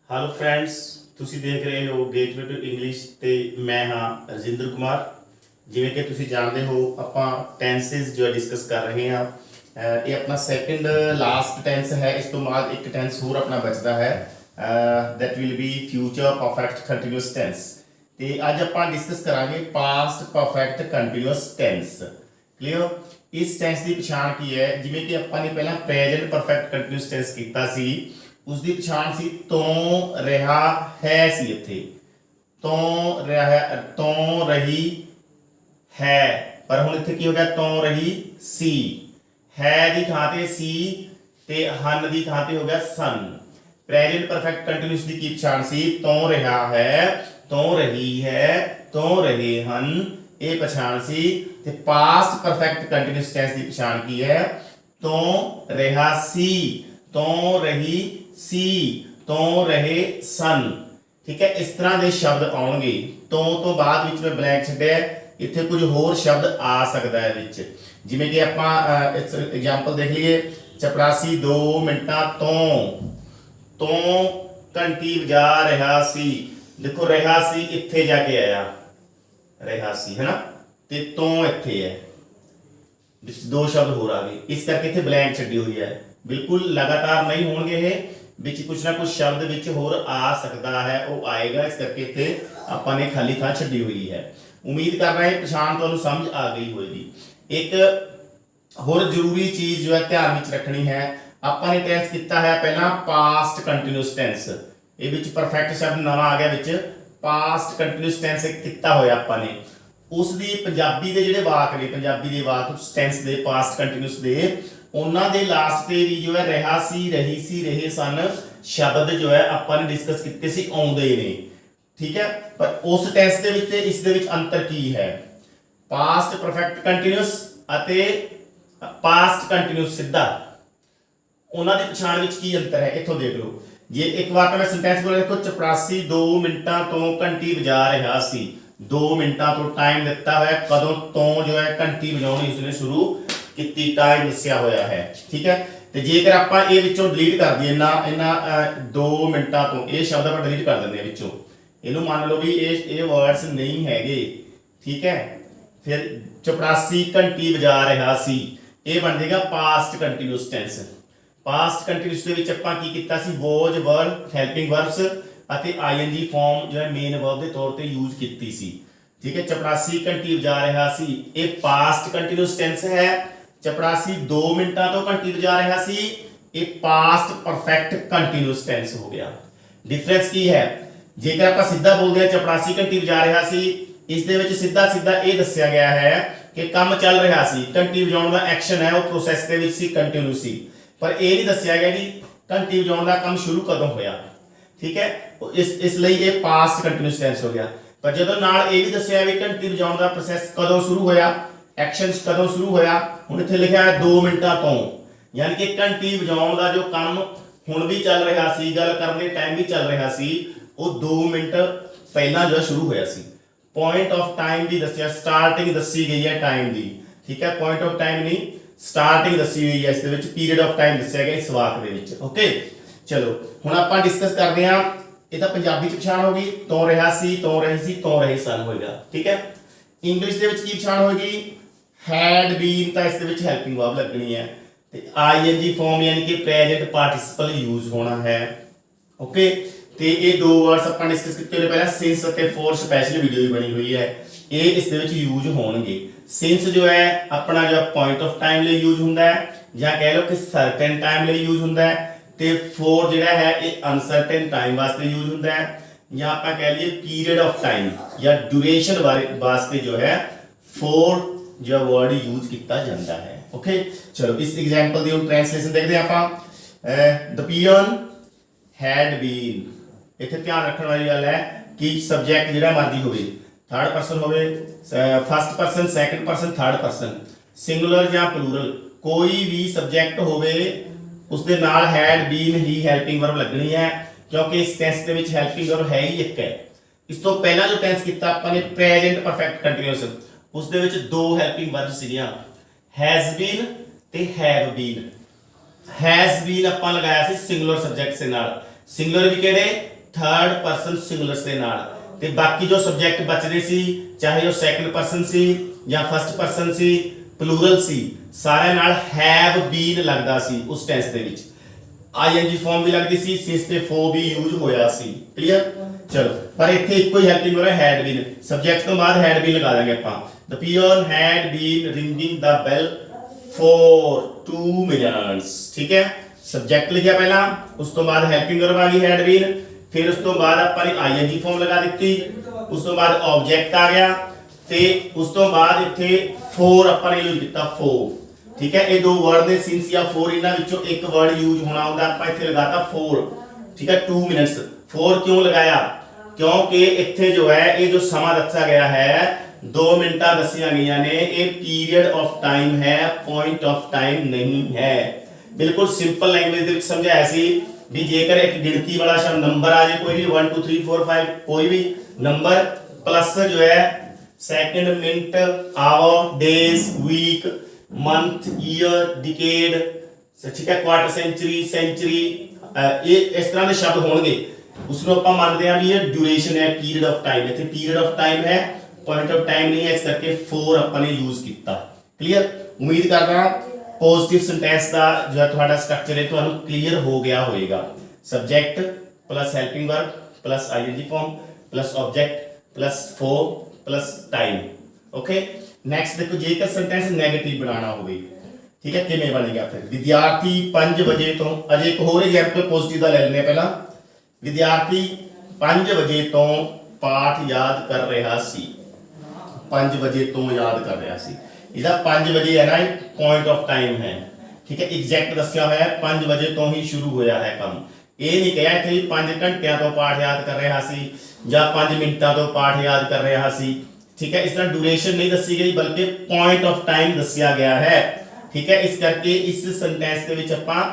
Hello friends, ਤੁਸੀਂ ਦੇਖ ਰਹੇ ਹੋ ਗੇਟਵੇ ਟੂ ਇੰਗਲਿਸ਼ ਤੇ ਮੈਂ ਹਾਂ ਰਜਿੰਦਰ ਕੁਮਾਰ। ਜਿਵੇਂ ਕਿ ਤੁਸੀਂ ਜਾਣਦੇ ਹੋ, ਆਪਾਂ ਟੈਂਸਸ ਜੋ ਡਿਸਕਸ ਕਰ ਰਹੇ ਹਾਂ। ਇਹ ਆਪਣਾ ਸੈਕੰਡ ਲਾਸਟ ਟੈਂਸ ਹੈ। ਇਸ ਤੋਂ ਬਾਅਦ ਇੱਕ ਟੈਂਸ ਹੋਰ ਆਪਣਾ ਬਚਦਾ ਹੈ, that will be future perfect continuous tense. ਤੇ ਅੱਜ ਆਪਾਂ ਡਿਸਕਸ ਕਰਾਂਗੇ past perfect continuous tense. Clear? ਇਸ ਟੈਂਸ ਦੀ ਪਛਾਣ ਕੀ ਹੈ? ਜਿਵੇਂ ਕਿ ਆਪਾਂ ਨੇ ਪਹਿਲਾਂ ਪ੍ਰੈਜ਼ੈਂਟ ਪਰਫੈਕਟ ਕੰਟੀਨਿਊਸ ਟੈਂਸ ਕੀਤਾ ਸੀ, उसकी पछाण सी तो रहा है सी इत्थे तो रही है, पर हुण इत्थे की हो गया तो रही सी। है दी थां ते सी ते हन दी थां ते हो गया सन। प्रेजेंट परफेक्ट कंटीन्यूअस दी की पछाण सी तो रहा है, तो रही है, तो रहे हन, ये पछाण सी। ते पास्ट परफेक्ट कंटीन्यूअस टेंस दी पछाण की है? तो रहा सी, तो रही सी, तो रहे सन। ठीक है, इस तरह के शब्द आउणगे। तो बाद विच मैं ब्लैंक छड्डिया, इत्थे कुछ होर शब्द आ सकता है विच। जिवें कि आपां इस एग्जाम्पल देख लीए, चपरासी 2 मिनटां तो घंटी वजा रहा सी। देखो रहा सी इत्थे जाके आया, रहा सी है ना, ते तो इत्थे है, विच 2 शब्द होर आ गए। इस करके इत्थे ब्लैंक छड्डी हुई है। बिल्कुल लगातार नहीं होणगे ये, विच कुछ ना कुछ शब्द विच होर आ सकता है, वो आएगा। इस करके इत्थे आपां ने खाली थां छड्डी हुई है। उम्मीद कर रहे हैं पछाण तुहानूं समझ आ गई होगी। एक होर जरूरी चीज़ जो है ध्यान विच रखनी है, आपां ने टेंस किता है पहला पास्ट कंटीन्यूअस टेंस। ये विच परफेक्ट शब्द नवा आ गया विच, पास्ट कंटीन्यूअस टेंस किता होया आपां ने। उसदी पंजाबी दे जिहड़े वाक ने, पंजाबी दे वाक टेंस दे पास्ट कंटीन्यूअस दे, उन्हां दे लास्ट ते भी जो है रहा सी, रही सी, रहे सन शब्द जो है आपां ने डिस्कस कीते सी आउंदे ने। ठीक है, पर उस टेंस दे विच ते इस दे विच अंतर की है? पास्ट परफेक्ट कंटीन्यूअस अते पास्ट कंटीन्यूअस सीधा, उन्हां दी पछाण विच की अंतर है? इत्थों देख लो। जे एक बार मैं सेंटेंस बोला, देखो चपरासी 2 मिनटां तो घंटी वजा रहा सी। 2 मिनटां तो टाइम दिता हुआ, कदों तो जो है घंटी वजाउणी उसने शुरू किती, टाइम दस्सिया होया है। ठीक है, तो जेकर आपां ये विचों डिलीट कर दईए ना, इन्हां 2 मिनटां तो ये शब्द आपां डिलीट कर दिंदे विचों, इहनूं मान लो भी ये वर्ड्स नहीं हैगे। ठीक है, फिर चपरासी घंटी वजा रहा सी, ये बन जाएगा past continuous tense. Past continuous दे विच आपां की कीता सी? वॉज वर्ब, हैल्पिंग वर्ब्स अते आईएनजी फॉर्म जो है मेन वर्ब के तौर पर यूज की सी। ठीक है, चपरासी घंटी वजा रहा सी, ये पास्ट कंटीन्यूअस टेंस है। चपरासी 2 मिनटां तो घंटी वजा रहा सी, ये पास्ट परफेक्ट कंटीन्यूअस टेंस हो गया। डिफरेंस की है? जेकर आप सीधा बोलते हैं चपरासी घंटी वजा रहा सी, इस दे विच सीधा सीधा ये दस्सिया गया है कि काम चल रहा सी, घंटी वजाउण दा एक्शन है वो प्रोसैस दे विच सी, कंटिन्यू सी, पर यह नहीं दस्सिया गया कि घंटी वजाउण दा काम शुरू कदों होया। ठीक है, इसलिए ये पास्ट कंटीन्यूअस टेंस हो गया। पर जदों नाल ये भी दस्सिया भी घंटी वजाउण दा प्रोसैस कदों शुरू होया, एक्शन कदों शुरू होया, हुण इत्थे लिखिआ है 2 मिनटां तो, यानी कि घंटी वजाउण दा जो काम हुण भी चल रहा सी, गल करन दे टाइम भी चल रहा सी, वो 2 मिनट पहला जो शुरू होया सी। पॉइंट ऑफ टाइम भी दस्सिआ, स्टार्टिंग दस्सी गई है टाइम दी। ठीक है, पॉइंट ऑफ टाइम नहीं, स्टार्टिंग दस्सी हुई है, इस दे विच पीरियड ऑफ टाइम दस्सिआ गया इस वाक दे विच। ओके, चलो हुण आपां डिस्कस करदे हां। ये तो पंजाबी च पछाण होगी, तो रहा सी, तो रही सी, तो रहे सन होएगा। ठीक है, इंग्लिश दे विच की पछाण होएगी? हैड बीन, तो इस दे विच हैल्पिंग वर्ब लगनी है, ते आईएनजी फॉर्म यानी कि प्रेजेंट पार्टिसिपल यूज होना है। ओके, ते ये 2 वर्ड्स आपां डिस्कस कीते होए पहला, सिंस अते फॉर स्पैशल वीडियो भी बनी हुई है, ये इस दे विच यूज होणगे। सिंस जो है अपना जो पॉइंट ऑफ टाइम लिए यूज हुंदा है, या कह लो कि सर्टेन टाइम लिए यूज हुंदा है, ते फॉर जिहड़ा है ये अनसर्टेन टाइम वास्ते यूज हुंदा है, या आपां कह लईए पीरियड ऑफ टाइम या ड्यूरेशन वास्ते जो है फॉर जो वर्ड यूज किया जाता है। ओके, चलो इस एग्जाम्पल की ट्रांसलेशन देखते हैं आप। द पियन हैड बीन, इत्थे ध्यान रखने वाली गल है कि सब्जैक्ट जिहड़ा मर्जी होवे, थर्ड पर्सन होवे, first person, second person, third person, singular या प्लूरल, कोई भी सब्जैक्ट होवे उसदे नाल हैड बीन ही हैल्पिंग वर्ब लगनी है, क्योंकि इस टेंस दे विच हैल्पिंग वर्ब है ही एक है। इस तो पहला जो टेंस किया आपने प्रेजेंट परफेक्ट कंटीन्यूअस, उस दे विच 2 हैल्पिंग वर्ब सीगियां, हैज बीन ते हैव बीन। हैज बीन आपां लगाया सी सिंगुलर सब्जैक्ट से नाल, सिंगुलर भी किहड़े? थर्ड परसन सिंगुलर ਦੇ ਨਾਲ ਤੇ ਬਾਕੀ ਜੋ ਸਬਜੈਕਟ ਬਚਦੇ ਸੀ ਚਾਹੇ ਉਹ ਸੈਕੰਡ ਪਰਸਨ ਸੀ ਜਾਂ ਫਸਟ ਪਰਸਨ ਸੀ ਪਲੂਰਲ ਸੀ ਸਾਰਿਆਂ ਨਾਲ ਹੈਵ ਬੀਨ ਲੱਗਦਾ ਸੀ ਉਸ ਟੈਂਸ ਦੇ ਵਿੱਚ ਆਈਐਨਜੀ ਫਾਰਮ ਵੀ ਲੱਗਦੀ ਸੀ ਸਿਸ ਤੇ ਫੋ ਵੀ ਯੂਜ਼ ਹੋਇਆ ਸੀ ਕਲੀਅਰ ਚਲੋ ਪਰ ਇੱਥੇ ਇੱਕੋ ਹੀ helping verb had been subject ਤੋਂ ਬਾਅਦ ਹੈਡ ਬੀਨ ਲਗਾ ਦਾਂਗੇ ਆਪਾਂ the peon had been ringing the bell for 2 minutes ठीक है सब्जेक्ट लिखा पहला उस तो बाद हेल्पिंग वर्ब आ गई हैड बीन फिर उस तो बाद ਆਪਾਂ ਨੇ ਆਈਐਨਜੀ ਫਾਰਮ ਲਗਾ ਦਿੱਤੀ ਉਸ ਤੋਂ ਬਾਅਦ ਆਬਜੈਕਟ ਆ ਗਿਆ ਤੇ ਉਸ ਤੋਂ ਬਾਅਦ ਇੱਥੇ ਫॉर ਆਪਾਂ ਨੇ ਯੂਜ਼ ਕੀਤਾ ਫॉर ਠੀਕ ਹੈ ਇਹ ਦੋ ਵਰਡ ਨੇ ਸਿੰਸ ਜਾਂ ਫॉर ਇਹਨਾਂ ਵਿੱਚੋਂ ਇੱਕ ਵਰਡ ਯੂਜ਼ ਹੋਣਾ ਹੁੰਦਾ ਆਪਾਂ ਇੱਥੇ ਲਗਾਤਾ ਫॉर ਠੀਕ ਹੈ 2 ਮਿੰਟਸ ਫॉर क्यों लगाया क्योंकि ਇੱਥੇ ਜੋ ਹੈ ਇਹ ਜੋ ਸਮਾਂ ਦੱਸਿਆ ਗਿਆ ਹੈ 2 ਮਿੰਟਾਂ ਦੱਸੀਆਂ ਗਈਆਂ ਨੇ ਇਹ ਪੀਰੀਅਡ ਆਫ ਟਾਈਮ ਹੈ ਪੁਆਇੰਟ ਆਫ ਟਾਈਮ ਨਹੀਂ ਹੈ ਬਿਲਕੁਲ ਸਿੰਪਲ ਲੈਂਗੁਏਜ ਦੇ ਵਿੱਚ ਸਮਝਾਇਆ ਸੀ ਵੀ ਜੇਕਰ ਇੱਕ ਗਿਣਤੀ ਵਾਲਾ ਸ਼ਬਦ ਨੰਬਰ ਆ ਜਾਏ ਕੋਈ ਵੀ 1 2 3 4 5 ਕੋਈ ਵੀ ਨੰਬਰ ਪਲੱਸ ਜੋ ਹੈ second minute hour days week month year decade ਠੀਕ ਹੈ ਕੁਆਰਟਰ ਸੈਂਚਰੀ ਇਹ ਇਸ ਤਰ੍ਹਾਂ ਦੇ ਸ਼ਬਦ ਹੋਣਗੇ ਉਸ ਨੂੰ ਆਪਾਂ ਮੰਨਦੇ ਹਾਂ ਵੀ ਇਹ ਡਿਊਰੇਸ਼ਨ ਹੈ ਪੀਰੀਅਡ ਆਫ ਟਾਈਮ ਇੱਥੇ ਪੀਰੀਅਡ ਆਫ ਟਾਈਮ ਹੈ पॉइंट ऑफ टाइम नहीं है इस करके फॉर अपन ने यूज किया क्लियर उम्मीद करदा पॉजिटिव सेंटेंस का जो है तुम्हारा स्ट्रक्चर है ਤੁਹਾਨੂੰ क्लियर हो गया होएगा subject plus helping verb plus ING form plus object plus for plus time okay next देखो जेकर सेंटेंस नेगेटिव बनाना होवे ठीक है किवें बनेगा फिर विद्यार्थी 5 बजे तो अजे एक होर एग्जांपल पॉजिटिव दा ले लेने पहला विद्यार्थी 5 बजे तो पाठ याद कर रहा सी 5 बजे तो याद कर रहा सी ਇਹਦਾ 5 ਵਜੇ ਹੈ ਨਾ ਪੁਆਇੰਟ ਆਫ ਟਾਈਮ ਹੈ ਠੀਕ ਹੈ ਐਗਜ਼ੈਕਟ ਦੱਸਿਆ ਹੋਇਆ ਹੈ 5 ਵਜੇ ਤੋਂ ਹੀ ਸ਼ੁਰੂ ਹੋਇਆ ਹੈ ਕੰਮ ਇਹ ਨਹੀਂ ਕਿਹਾ ਕਿ 5 ਘੰਟਿਆਂ ਤੋਂ ਪਾਠ ਯਾਦ ਕਰ ਰਿਹਾ ਸੀ ਜਾਂ 5 ਮਿੰਟਾਂ ਤੋਂ ਪਾਠ ਯਾਦ ਕਰ ਰਿਹਾ ਸੀ ਠੀਕ ਹੈ ਇਸ ਤਰ੍ਹਾਂ ਡਿਊਰੇਸ਼ਨ ਨਹੀਂ ਦੱਸੀ ਗਈ ਬਲਕਿ ਪੁਆਇੰਟ ਆਫ ਟਾਈਮ ਦੱਸਿਆ ਗਿਆ ਹੈ ਠੀਕ ਹੈ ਇਸ ਕਰਕੇ ਇਸ ਸੈਂਟੈਂਸ ਦੇ ਵਿੱਚ ਆਪਾਂ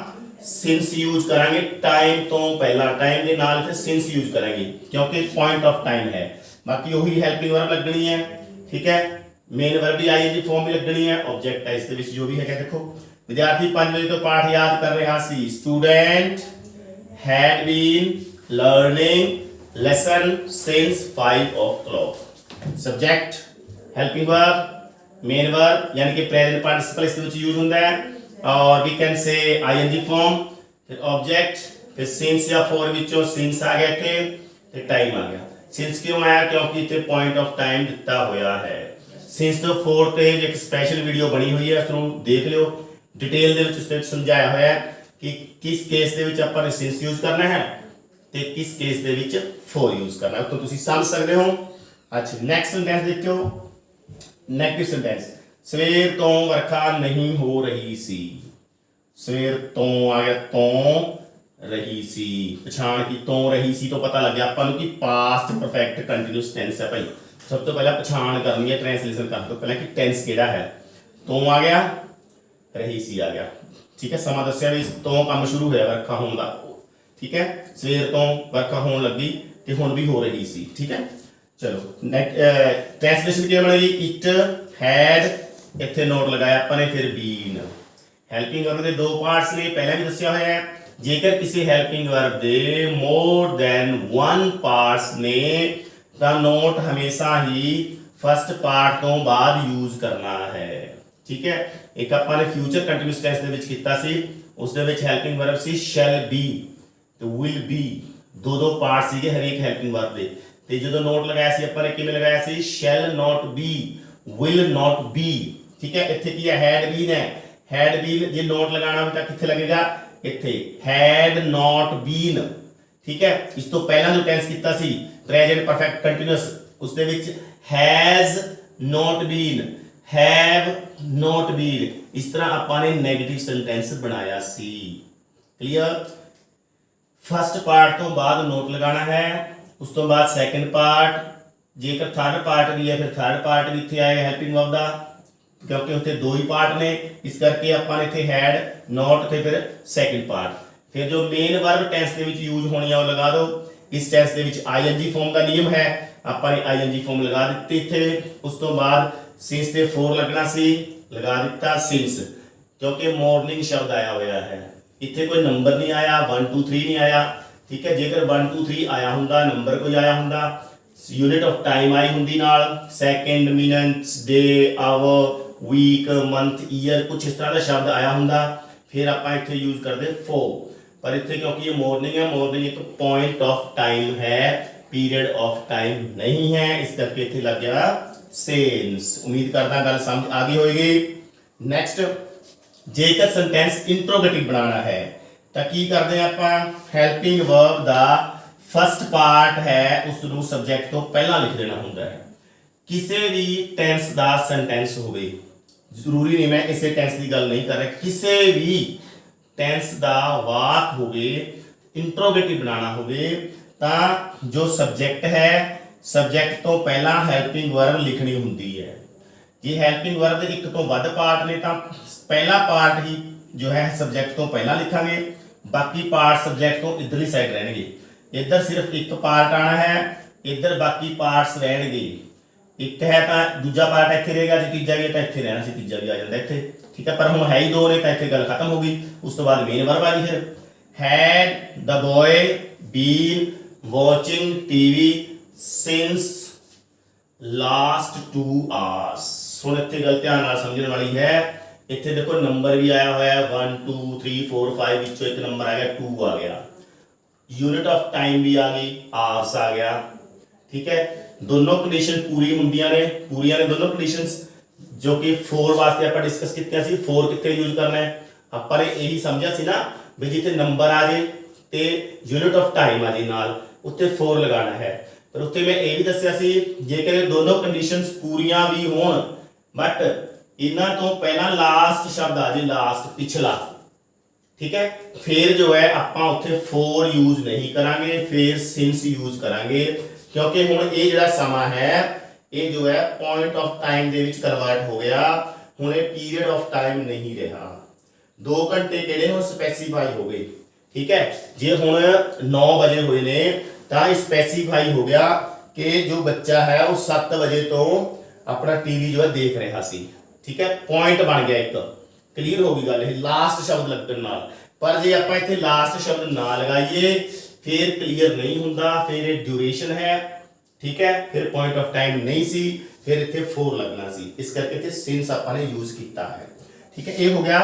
ਸਿੰਸ ਯੂਜ਼ ਕਰਾਂਗੇ ਟਾਈਮ ਤੋਂ ਪਹਿਲਾਂ ਟਾਈਮ ਦੇ ਨਾਲ ਇੱਥੇ ਸਿੰਸ ਯੂਜ਼ ਕਰਾਂਗੇ ਕਿਉਂਕਿ ਪੁਆਇੰਟ ਆਫ ਟਾਈਮ ਹੈ ਬਾਕੀ ਉਹੀ ਹੈਲਪਿੰਗ ਵਰਬ ਲੱਗਣੀ ਹੈ ठीक है मेन वर्ब भी आईएनजी फॉर्म में लगनी है ऑब्जेक्ट है इसके जो भी है क्या देखो विद्यार्थी 5 बजे तो पाठ याद कर रहा सी student had been learning lesson since 5 o'clock subject helping verb main verb यानी कि प्रेजेंट पार्टिसिपल इसके यूज होता है और we can say ING form फिर ऑब्जेक्ट फिर सिंस या फॉर विचों सिंस आ गया थे फिर टाइम आ गया सिंस क्यों आया क्योंकि इतने पॉइंट ऑफ टाइम दिता होया है सिंस तो 4 ਤੇ ਇੱਕ ਸਪੈਸ਼ਲ ਵੀਡੀਓ ਬਣੀ ਹੋਈ ਹੈ ਉਸ ਨੂੰ ਦੇਖ ਲਿਓ ਡਿਟੇਲ ਦੇ ਵਿੱਚ ਉਸ ਵਿੱਚ ਸਮਝਾਇਆ ਹੋਇਆ ਹੈ ਕਿ ਕਿਸ ਕੇਸ ਦੇ ਵਿੱਚ ਆਪਾਂ ਨੇ ਸਿੰਸ ਯੂਜ਼ ਕਰਨਾ ਹੈ ਤੇ ਕਿਸ ਕੇਸ ਦੇ ਵਿੱਚ ਫॉर ਯੂਜ਼ ਕਰਨਾ ਹੈ ਤਾਂ ਤੁਸੀਂ ਸਮਝ ਸਕਦੇ ਹੋ ਅੱਛਾ ਨੈਕਸਟ ਸੈਂਟੈਂਸ ਦੇਖਿਓ ਨੈਗੇਟਿਵ ਸੈਂਟੈਂਸ ਸਵੇਰ ਤੋਂ ਵਰਖਾ ਨਹੀਂ ਹੋ ਰਹੀ ਸੀ ਸਵੇਰ ਤੋਂ ਆ ਗਿਆ ਤੋਂ रही सी पछाण की तो रही सी तो पता लग गया अपन की पास्ट परफेक्ट कंटीन्यूअस टेंस है भाई सब तो पहला पछाण करनी है ट्रांसलेशन कर दो पहले कि टेंस केड़ा है तो आ गया रही सी आ गया ठीक है समा दस्या भी तो काम शुरू होया वर्खा होण दा ठीक है सवेर तो वर्खा होण लगी ते हुण भी हो रही सी ठीक है चलो ट्रांसलेशन क्या बनेगी इट हैड इत्थे नोट लगाया अपन ने फिर बीन हेल्पिंग वर्ब दे दो पार्ट्स ने पहले भी दस्या होया है जेकर किसी हेल्पिंग वर्ब दे मोर देन वन पार्ट्स ने दा नोट हमेशा ही फर्स्ट पार्ट तो बाद यूज करना है ठीक है एक ਆਪਾਂ ਨੇ फ्यूचर कंटीन्यूअस टेंस ਦੇ ਵਿੱਚ ਕੀਤਾ ਸੀ ਉਸ ਦੇ ਵਿੱਚ helping verb C shall be ਤੇ will be ਦੋ ਪਾਰਟ ਸੀਗੇ ਹਰ ਇੱਕ ਹੈਲਪਿੰਗ ਵਰਬ ਦੇ ਤੇ ਜਦੋਂ ਨੋਟ ਲਗਾਇਆ ਸੀ ਆਪਾਂ ਨੇ ਕਿਵੇਂ ਲਗਾਇਆ ਸੀ shall not be will not be ਠੀਕ ਹੈ ਇੱਥੇ ਕੀ ਹੈ had been ਜੇ ਨੋਟ ਲਗਾਉਣਾ ਹੋਵੇ ਤਾਂ ਕਿੱਥੇ ਲੱਗੇਗਾ ਇੱਥੇ had not been ਠੀਕ ਹੈ ਇਸ ਤੋਂ ਪਹਿਲਾਂ ਜੋ ਟੈਂਸ ਕੀਤਾ ਸੀ ਪ੍ਰੈਜ਼ੈਂਟ ਪਰਫੈਕਟ ਕੰਟੀਨਿਊਅਸ ਉਸ ਦੇ ਵਿੱਚ has not been have not been ਇਸ ਤਰ੍ਹਾਂ ਆਪਾਂ ਨੇ 네ਗੇਟਿਵ ਸੈਂਟੈਂਸ ਬਣਾਇਆ ਸੀ ਕਲੀਅਰ ਫਸਟ ਪਾਰਟ ਤੋਂ ਬਾਅਦ ਨੋਟ ਲਗਾਉਣਾ ਹੈ ਉਸ ਤੋਂ ਬਾਅਦ ਸੈਕੰਡ ਪਾਰਟ ਜੇਕਰ ਥਰਡ ਪਾਰਟ ਵੀ ਹੈ ਫਿਰ ਥਰਡ ਪਾਰਟ ਵੀ ਇੱਥੇ ਆਏਗਾ ਹੈਲਪਿੰਗ ਵਰਬ ਦਾ क्योंकि उत्थे दो ही पार्ट ने इस करके अपन इत्थे हैड नॉट ते फिर सेकंड पार्ट फिर जो मेन वर्ब टेंस दे विच यूज होनी है वो लगा दो इस टेंस दे विच आईएनजी फॉर्म का नियम है अपन आईएनजी फॉर्म लगा दित्ती इत्थे उस तो बाद सिंस ते फॉर लगना सी लगा दिता सिंस क्योंकि मॉर्निंग शब्द आया होया है इत्थे कोई नंबर नहीं आया 1 2 3 नहीं आया ठीक है। जेकर 1 2 3 आया हुंदा, नंबर कोई आया हुंदा, यूनिट ऑफ टाइम आई हुंदी नाल, second, minutes, day, hour, week, month, year, कुछ इस तरह का शब्द आया हुंदा, फिर आपां इत्थे यूज करदे फॉर। पर इत्थे क्योंकि ये मॉर्निंग है, मॉर्निंग एक पॉइंट ऑफ टाइम है, पीरियड ऑफ टाइम नहीं है, इस करके इत्थे लग गया सेंस। उम्मीद करदा गल समझ आ गई होएगी। नैक्सट, जेकर सेंटेंस इंट्रोगेटिव बनाना है तो की करते हैं आप, हेल्पिंग वर्ब दा फर्स्ट पार्ट है उसनू सब्जेक्ट तो पहला लिख देना होंदा है। किसी भी टेंस दा सेंटेंस होवे, जरूरी नहीं मैं इसे टेंस की गल नहीं कर रहा, किसी भी टेंस दा वाक होवे इंट्रोगेटिव बनाना होवे तां जो सब्जेक्ट है, सब्जेक्ट तो पहला हेल्पिंग वर्ब लिखनी होंदी है। जे हेल्पिंग वर्ब दे एक तो वध पार्ट ने तां पहला पार्ट ही जो है सब्जेक्ट तो पहला लिखांगे, बाकी पार्ट सब्जेक्ट तो इधरली साइड रहेंगे। इधर सिर्फ एक पार्ट आना है, इधर बाकी पार्ट्स रहेंगे। एक है तो दूजा पार्ट इत्थे रहेगा, जो तीजा भी है तो इत्थे रहना सी, तीजा भी आ जाता इत्थे, ठीक है। पर हुण है ही दो ने तो इत्थे गल खत्म हो गई। उस तो बाद मेन वर्ब आ गई। फिर had the boy been watching TV since last 2 hours. हुण इत्थे गल ध्यान नाल समझण वाली है। इत्थे देखो नंबर भी आया हुआ है 1 2 3 4 5, विचों एक नंबर आ गया 2 आ गया, यूनिट ऑफ टाइम भी आ गई, आवर्स आ गया, ठीक है। दोनों कंडीशन पूरी होंदियां ने, पूरियां ने दोनों कंडीशंस, जो कि 4 वास्ते आप डिस्कस कीतियां सी। 4 कित्थे यूज करना है, ਆਪਾਂ ने यही समझा सी ना भी जिथे नंबर आ जाए ते यूनिट ऑफ टाइम आ जाए नाल, उत्ते 4 लगाना है। पर उत्ते मैं ये भी दस्सिया सी जेकर दोनों कंडीशंस पूरियां भी होण बट इन्हां तो पहला लास्ट शब्द आ जाए, लास्ट पिछला, ठीक है, फिर जो है आपां उत्थे 4 यूज नहीं करांगे, फिर सिंस यूज करांगे, क्योंकि हुण ये जिहड़ा समा है ये जो है point of time they which convert हो गया। हुण ये पीरियड ऑफ टाइम नहीं रहा। 2 घंटे किहड़े ने स्पैसीफाई हो गए, ठीक है। जे हुण 9 बजे हुए ने तां स्पैसीफाई हो गया कि जो बच्चा है वो 7 बजे तो अपना टीवी जो है देख रहा सी, ठीक है। पॉइंट बन गया, एक क्लीयर हो गई गल, लास्ट शब्द लगन नाल। पर जे आपां इत्थे लास्ट शब्द ना लगाइए फिर क्लीयर नहीं हुंदा, फिर ये ड्यूरेशन है, ठीक है, फिर पॉइंट ऑफ टाइम नहीं सी, फिर इत्थे 4 लगना सी, इस करके इत्थे सिंस आपां ने यूज किया है, ठीक है। ये हो गया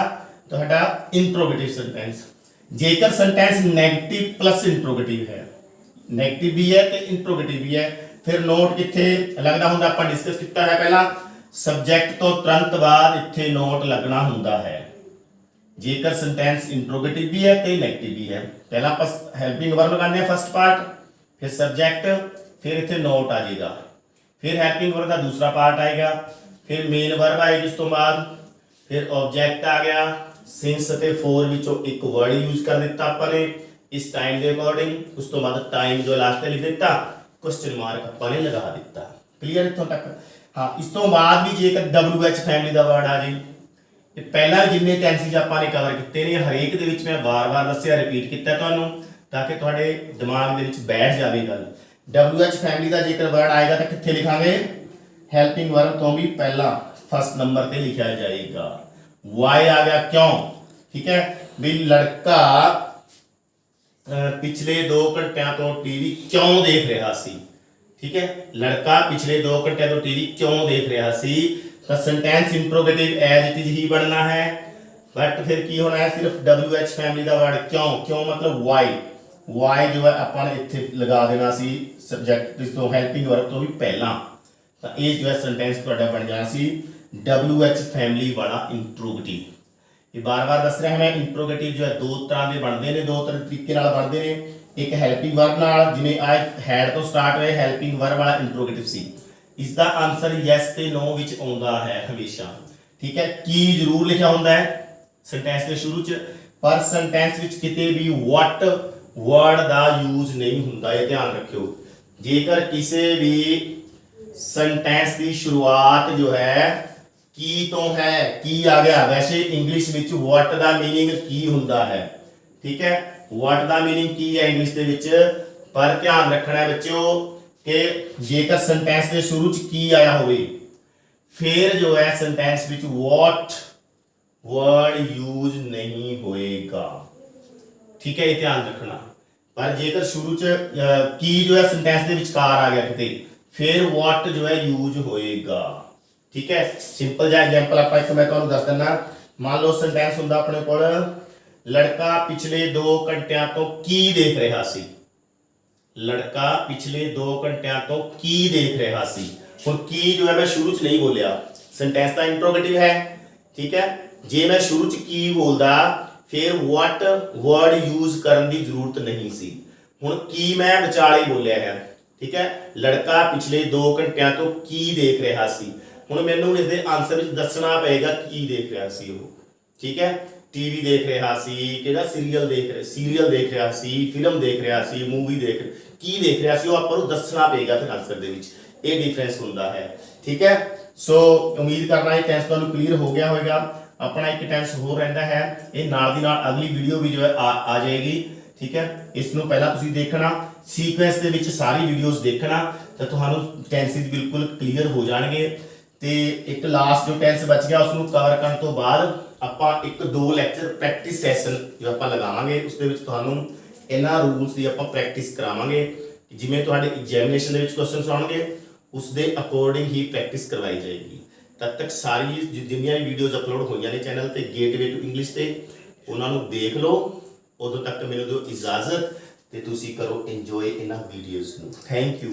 तुहाडा इंट्रोगेटिव सेंटेंस। जेकर सेंटेंस नेगेटिव प्लस इंट्रोगेटिव है, नेगेटिव भी है ते इंट्रोगेटिव भी है, फिर नोट कित्थे लगदा हुंदा, आपां डिस्कस किया है पहला, सब्जेक्ट तो तुरंत बाद इत्थे नोट लगना हुंदा है। जेकर सेंटेंस इंट्रोगेटिव भी है ते नेगेटिव भी है, पहला आपां हेल्पिंग वर्ब लगाने फर्स्ट पार्ट, फिर सब्जेक्ट, फिर इत्थे नोट आ जाएगा, फिर हेल्पिंग वर्ब का दूसरा पार्ट आएगा, फिर मेन वर्ब आएगी, उस तो बाद फिर ऑब्जेक्ट आ गया, सिंस ते 4 विचों एक वर्ड यूज कर दिता आपां ने इस टाइम के अकॉर्डिंग, उस तो बाद टाइम जो लास्ट लिख दिता, क्वेश्चन मार्क आपां ने लगा दिता। क्लीयर इत्थों तक। हाँ, इस तो बाद भी जेकर WH फैमिली का वर्ड आ जाए, ये पहला जिन्ने टेंसेज आपां ने कवर किए ने हरेक दे विच मैं बार-बार दस्सिया, रिपीट किया तुहानूं ताकि तुहाडे दिमाग दे विच बैठ जावे गल। WH फैमिली का जेकर वर्ड आएगा तो कित्थे लिखांगे, हेल्पिंग वर्ब तो भी पहला फर्स्ट नंबर पे लिखा जाएगा। वाई आ गया क्यों, ठीक है, भी लड़का पिछले 2 घंटिया तो टीवी क्यों देख रहा सी, ठीक है, लड़का पिछले 2 घंटे तो टीवी क्यों देख रहा सी, तो sentence interrogative as it is ही बनना है। बट फिर की होना है, सिर्फ WH फैमिली का वर्ड क्यों, क्यों मतलब वाई, वाई जो है आपां ने इत्थे लगा देना सी सब्जेक्ट तो हेल्पिंग वर्ब तो भी पहला, तो ये जो है सेंटेंस तुहाडा बन जाना सी WH फैमिली वाला इंट्रोगेटिव। ये बार बार दस रहा है मैं, इंट्रोगेटिव जो है 2 तरह के बनते हैं, 2 तरीके बनते हैं, एक हेल्पिंग वर्ब नाल, जिवें आज हैड तो स्टार्ट होए हेल्पिंग वर्ब वाला इंट्रोगेटिव सी, इसका आंसर यस ते नो विच आउंदा है हमेशा, ठीक है। की जरूर लिखा होंदा है सेंटेंस के शुरू च, पर सेंटेंस विच किते भी व्हाट वर्ड दा यूज नहीं हुंदा, ये ध्यान रखियो। जेकर किसी भी सेंटेंस की शुरुआत जो है की तो है, की आ गया, वैसे इंग्लिश विच व्हाट दा मीनिंग की हुंदा है, ठीक है, व्हाट दा मीनिंग की है इंग्लिश दे विच, पर ध्यान रखना है बच्चों कि जेकर सेंटेंस के शुरू च की आया होवे फिर जो है sentence which what word use नहीं होएगा, ठीक है, ये ध्यान रखना। पर जेकर शुरू च की जो है सेंटेंस के विचकार आ गया किते फिर what जो है यूज होएगा। ठीक है, सिंपल जिहा एग्जांपल आप एक मैं तुहानू दस दिना। मान लो सेंटेंस हुंदा अपने कोल लड़का पिछले 2 घंटिਆਂ तो की देख रहा सी। लड़का पिछले 2 घंटिਆਂ तो की देख रहा सी। हुण की जो है मैं शुरू च नहीं बोलिया, सेंटेंस का इंट्रोगेटिव है। ठीक है, जे मैं शुरू च की बोलदा फिर what वर्ड यूज करने की जरूरत नहीं सी। हुण की मैं विचाले बोलिया है। ठीक है, लड़का पिछले 2 घंटिਆਂ तो की देख रहा सी। हुण मैनू इसदे आंसर विच दसना पएगा की देख रहा सी वो। ठीक है, टीवी देख रहा सी, किहड़ा सीरीयल देख रहा सी, फिल्म देख रहा सी, मूवी की देख रहा सी, वो आपां नूं दसना पएगा फिर आंसर दे विच। ये डिफरेंस हुंदा है। ठीक है, सो उम्मीद करना ये टेंस तुहानूं क्लीयर हो गया होगा। अपना एक टेंस होर रहिंदा है, ये नाल दी नाल अगली वीडियो भी जो है आ जाएगी। ठीक है, इसनूं पहला तुसीं देखना, सीक्वेंस दे विच सारी वीडियोस देखना तो तुहानूं टेंसेस बिल्कुल क्लीयर हो जाणगे। ते एक लास्ट जो टेंस बच गया उसनूं कवर करन तो बाद आपां 1-2 लैक्चर प्रैक्टिस सैशन जो आपां लगावांगे, उसदे विच तुहानूं इन्हां रूल्स दी आपां प्रैक्टिस करावांगे। जिवें तुहाडे एग्जामिनेशन दे विच क्वेश्चनस आउणगे उसदे अकॉर्डिंग ही प्रैक्टिस करवाई जाएगी। तब तक सारी जिन्नियां भी वीडियोज़ अपलोड होईयां ने चैनल ते गेटवे टू इंग्लिश ते उन्हां नूं देख लो। उदों तक मैनूं दिओ इजाजत ते तुसीं करो इंजॉय इन्हां वीडियोज़ नूं। Thank you.